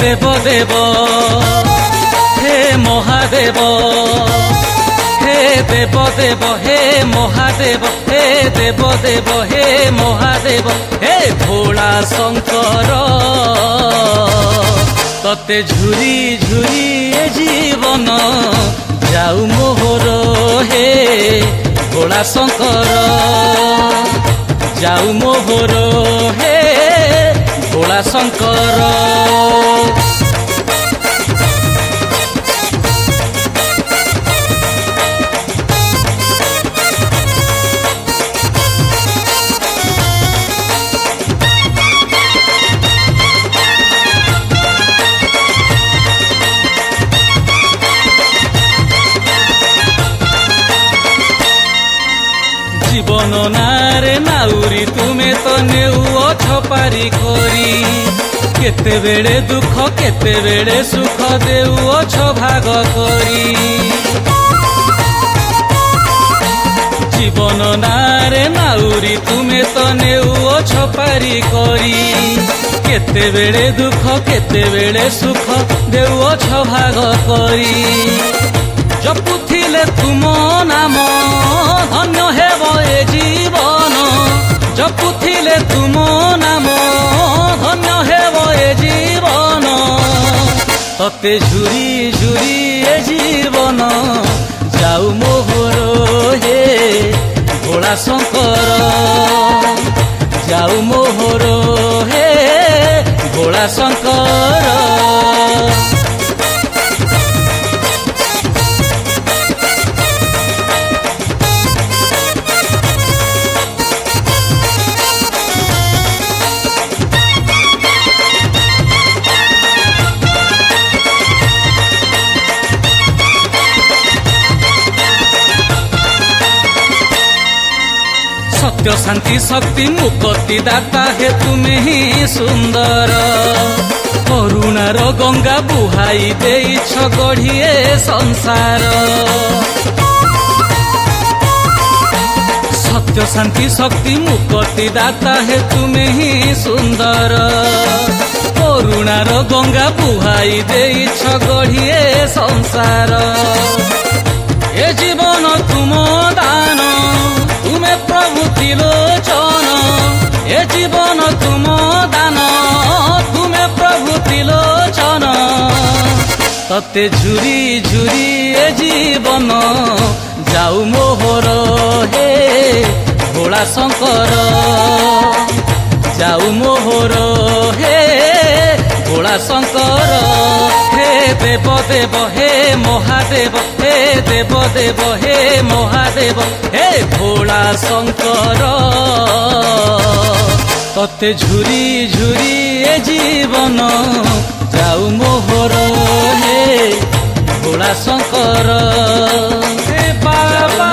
देव देव हे महादेव हे देव देव हे महादेव हे देव देव हे महादेव हे भोला शंकर तते झुरी झुरी ए जीवन जाऊ मोहर हे भोला शंकर जाऊ मोहर हे भोला शंकर। जीवन नारे नाउरी तुमे तो नेउछ पारी करी केते बेड़े दुख केते बेड़े सुख देउछ भाग करी। जीवन नारे नाउरी तुमे तो नेउछ पारी करी केते बेड़े दुख केते बेड़े सुख देउछ भाग करी। जपुथिले तुम नाम धन्य हेब ए जीवन जपुथिले तुम नाम धन्य हेब ए जीवन तते झुरी झुरी ए जीवन जाऊ मोहर हे भोला शंकर जाऊ मोहर हे भोला शंकर। सत्य शांति शक्ति मुक्ति दाता हे तुमे ही सुंदर करुणार गंगा बुहाई देइछ गढ़िए संसार। सत्य शांति शक्ति मुक्ति दाता हे तुमे ही सुंदर करुणार गंगा बुहाई देइछ गढ़िए संसार। ए जीवन तुम दान तुमे प्रभु त्रिलोचन ए जीवन तुम दान तुमे प्रभु त्रिलोचन तते झुरी झुरी ए जीवन जाऊ मोहर हे भोला शंकर जाऊ मोहर हे भोला शंकर। हे देव देव हे महादेव हे देव देव हे महादेव हे भोला शंकर तते झुरी झुरी ए जीवन जाऊ मोहर हे भोला शंकर। हे बाबा